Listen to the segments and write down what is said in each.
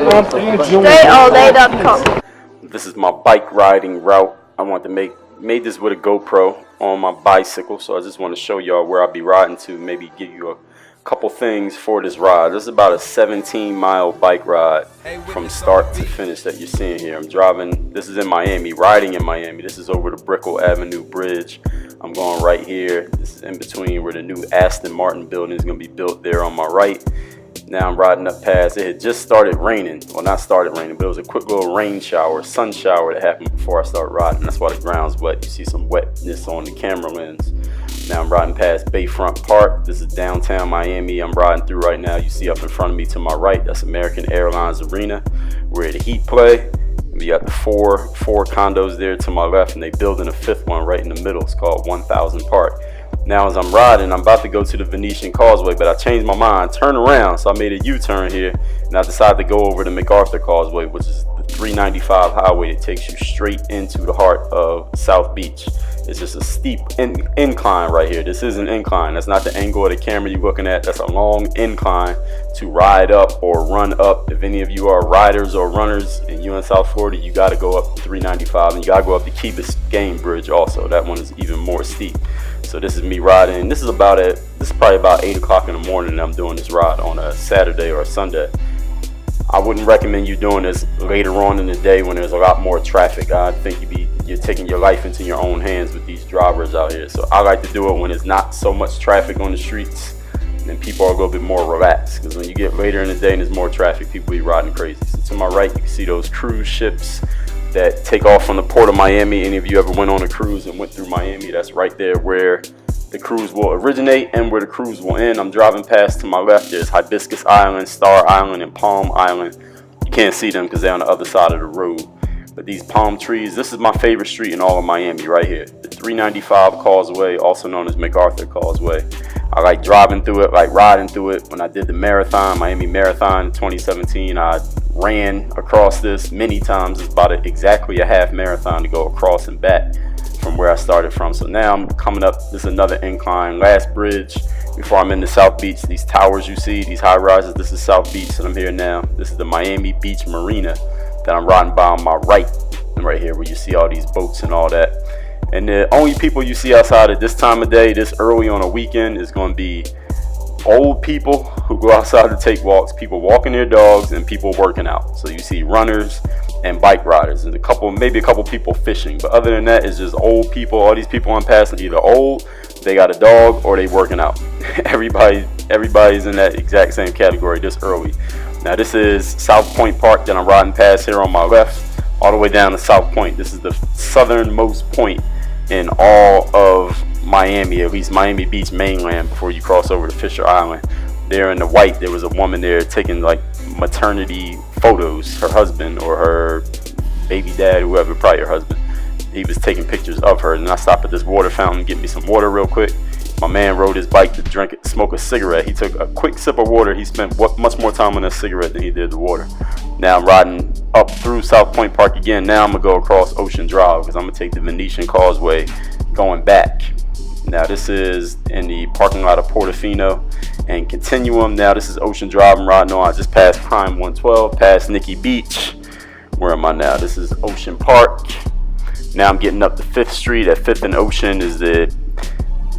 DreAllDay.com. This is my bike riding route. I want to made this with a GoPro on my bicycle, so I just want to show y'all where I'll be riding to, maybe give you a couple things for this ride. This is about a 17-mile bike ride from start to finish that you're seeing here. I'm driving, this is in Miami, riding in Miami. This is over the Brickell Avenue Bridge. I'm going right here. This is in between where the new Aston Martin building is going to be built there on my right. Now I'm riding up past, it had just started raining. Well, not started raining, but it was a quick little rain shower, sun shower that happened before I started riding. That's why the ground's wet. You see some wetness on the camera lens. Now I'm riding past Bayfront Park. This is downtown Miami. I'm riding through right now. You see up in front of me to my right, that's American Airlines Arena, where the Heat play. We got the four condos there to my left, and they building a fifth one right in the middle. It's called 1000 Park. Now as I'm riding, I'm about to go to the Venetian Causeway, but I changed my mind, turn around, so I made a U-turn here, and I decided to go over the MacArthur Causeway, which is the 395 highway that takes you straight into the heart of South Beach. It's just a steep incline right here. This is an incline. That's not the angle of the camera you're looking at. That's a long incline to ride up or run up. If any of you are riders or runners and you're in South Florida, you got to go up 395, and you got to go up the Key Biscayne Bridge also. That one is even more steep. So this is me riding. This is probably about 8 o'clock in the morning that I'm doing this ride on a Saturday or a Sunday. I wouldn't recommend you doing this later on in the day when there's a lot more traffic. I think you're taking your life into your own hands with these drivers out here. So I like to do it when there's not so much traffic on the streets and people are a little bit more relaxed. Because when you get later in the day and there's more traffic, people be riding crazy. So to my right, you can see those cruise ships that take off from the port of Miami. Any of you ever went on a cruise and went through Miami, that's right there where the cruise will originate and where the cruise will end. I'm driving past, to my left there's Hibiscus Island, Star Island, and Palm Island. You can't see them because they're on the other side of the road. But these palm trees, this is my favorite street in all of Miami right here. The 395 Causeway, also known as MacArthur Causeway. I like driving through it, like riding through it. When I did the marathon, Miami Marathon in 2017, I ran across this many times. It's about exactly a half marathon to go across and back from where I started from. So now I'm coming up, this is another incline, last bridge before I'm in the South Beach. These towers you see, these high rises, this is South Beach, and I'm here now. This is the Miami Beach Marina that I'm riding by on my right, and right here where you see all these boats and all that. And the only people you see outside at this time of day, this early on a weekend, is going to be old people who go outside to take walks, people walking their dogs, and people working out. So you see runners and bike riders, and maybe a couple people fishing. But other than that, it's just old people. All these people I'm passing, either old, they got a dog, or they working out. Everybody's in that exact same category this early. Now this is South Point Park that I'm riding past here on my left, all the way down to South Point. This is the southernmost point in all of Miami, at least Miami Beach mainland, before you cross over to Fisher Island. There in the white, there was a woman there taking like maternity photos. Her husband or her baby dad, whoever, probably her husband, he was taking pictures of her. And I stopped at this water fountain, get me some water real quick. My man rode his bike to smoke a cigarette. He took a quick sip of water. He spent much more time on that cigarette than he did the water. Now I'm riding up through South Point Park again. Now I'm gonna go across Ocean Drive because I'm gonna take the Venetian Causeway going back. Now this is in the parking lot of Portofino and Continuum. Now this is Ocean Drive I'm riding on. I just passed Prime 112, past Nikki Beach. Where am I now? This is Ocean Park. Now I'm getting up to 5th Street. At 5th and Ocean is the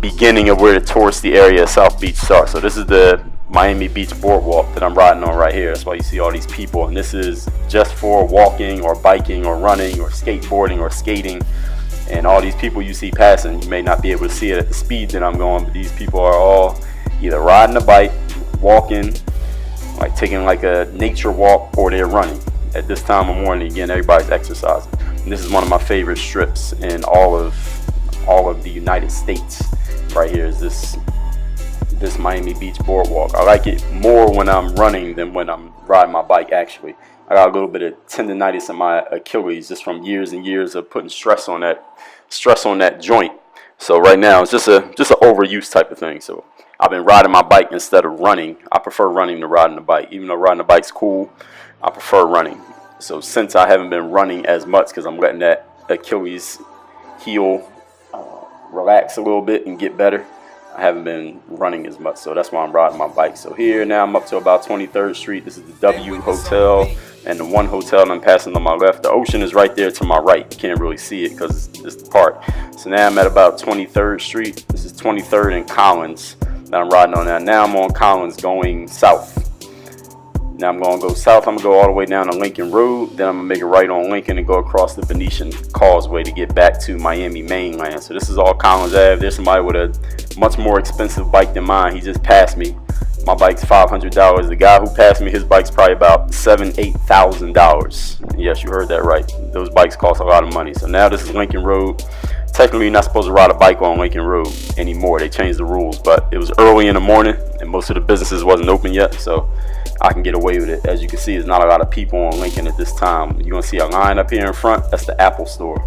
beginning of where the touristy area of South Beach starts. So this is the Miami Beach Boardwalk that I'm riding on right here. That's why you see all these people. And this is just for walking or biking or running or skateboarding or skating. And all these people you see passing, you may not be able to see it at the speed that I'm going, but these people are all either riding a bike, walking, like taking like a nature walk, or they're running. At this time of morning, again, everybody's exercising. And this is one of my favorite strips in all of the United States. Right here is this Miami Beach Boardwalk. I like it more when I'm running than when I'm riding my bike. Actually, I got a little bit of tendonitis in my Achilles just from years and years of putting stress on that joint. So right now it's just an overuse type of thing. So I've been riding my bike instead of running. I prefer running to riding the bike. Even though riding the bike's cool, I prefer running. So since I haven't been running as much because I'm letting that Achilles heel relax a little bit and get better, I haven't been running as much, so that's why I'm riding my bike. So here now I'm up to about 23rd Street. This is the W Hotel and the one hotel that I'm passing on my left. The ocean is right there to my right. You can't really see it because it's the park. So now I'm at about 23rd Street. This is 23rd and Collins that I'm riding on now. Now I'm on Collins going south. Now I'm going to go south. I'm going to go all the way down to Lincoln Road. Then I'm going to make a right on Lincoln and go across the Venetian Causeway to get back to Miami mainland. So this is all Collins Ave. There's somebody with a much more expensive bike than mine. He just passed me. My bike's $500. The guy who passed me, his bike's probably about $8,000. Yes, you heard that right. Those bikes cost a lot of money. So now this is Lincoln Road. Technically, you're not supposed to ride a bike on Lincoln Road anymore. They changed the rules, but it was early in the morning and most of the businesses wasn't open yet, so I can get away with it. As you can see, there's not a lot of people on Lincoln at this time. You're gonna see a line up here in front. That's the Apple store.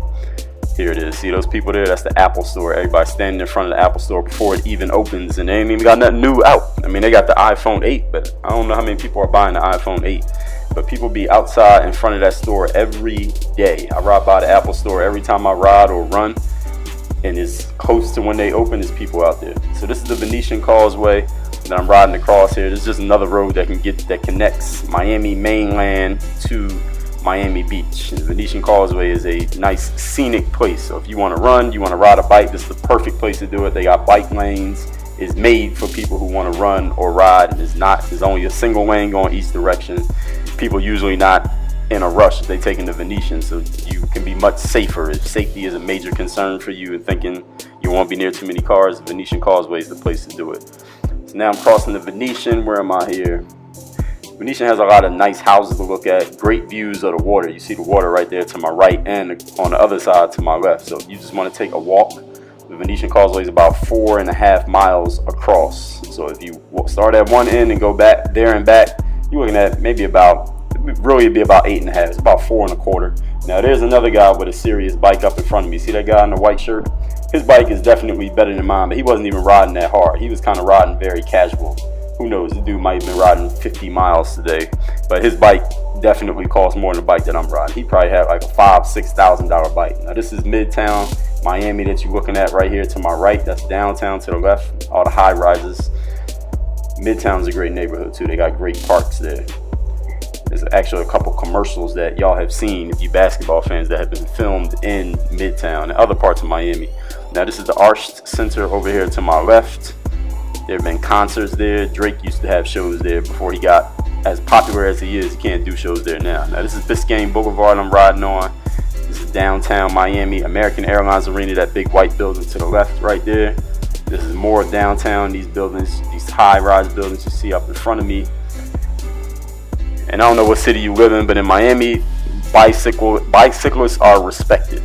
Here it is. See those people there? That's the Apple store. Everybody standing in front of the Apple store before it even opens, and they ain't even got nothing new out. I mean, they got the iPhone 8, but I don't know how many people are buying the iPhone 8. But people be outside in front of that store every day. I ride by the Apple store every time I ride or run, and it's close to when they open, there's people out there. So this is the Venetian Causeway that I'm riding across here. This is just another road that connects Miami mainland to Miami Beach. And the Venetian Causeway is a nice scenic place. So if you want to run, you want to ride a bike, this is the perfect place to do it. They got bike lanes. It's made for people who want to run or ride. There's only a single lane going each direction. People usually not in a rush if they taking the Venetian, so you can be much safer. If safety is a major concern for you and thinking you won't be near too many cars, the Venetian Causeway is the place to do it. So now I'm crossing the Venetian. Where am I here? Venetian has a lot of nice houses to look at, great views of the water. You see the water right there to my right and on the other side to my left. So if you just want to take a walk, the Venetian Causeway is about 4.5 miles across. So if you start at one end and go back there and back, you're looking at maybe really it'd be about 8.5. It's about 4.25. Now there's another guy with a serious bike up in front of me. See that guy in the white shirt? His bike is definitely better than mine, but he wasn't even riding that hard. He was kind of riding very casual. Who knows, the dude might have been riding 50 miles today, but his bike definitely costs more than the bike that I'm riding. He probably had like a $5,000-$6,000 bike. Now this is Midtown Miami that you're looking at right here to my right. That's downtown to the left, all the high rises. Midtown's a great neighborhood too. They got great parks there. There's actually a couple commercials that y'all have seen, if you basketball fans, that have been filmed in Midtown and other parts of Miami. Now this is the Arched Center over here to my left. There have been concerts there. Drake used to have shows there before he got as popular as he is. He can't do shows there now. Now this is Biscayne Boulevard I'm riding on. This is downtown Miami. American Airlines Arena, that big white building to the left right there. This is more downtown, these buildings, these high-rise buildings you see up in front of me. And I don't know what city you live in, but in Miami, bicyclists are respected.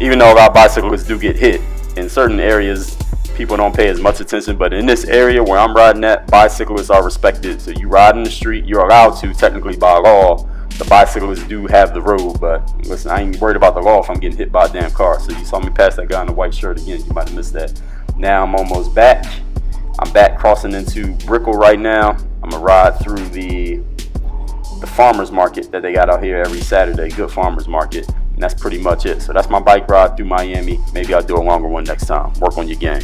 Even though a lot of bicyclists do get hit. In certain areas, people don't pay as much attention, but in this area where I'm riding at, bicyclists are respected. So you ride in the street, you're allowed to, technically by law. The bicyclists do have the road, but listen, I ain't worried about the law if I'm getting hit by a damn car. So you saw me pass that guy in the white shirt again, you might have missed that. Now I'm almost back. I'm back crossing into Brickell right now. I'm gonna ride through the farmers market that they got out here every Saturday, good farmers market. And that's pretty much it. So that's my bike ride through Miami. Maybe I'll do a longer one next time. Work on your game.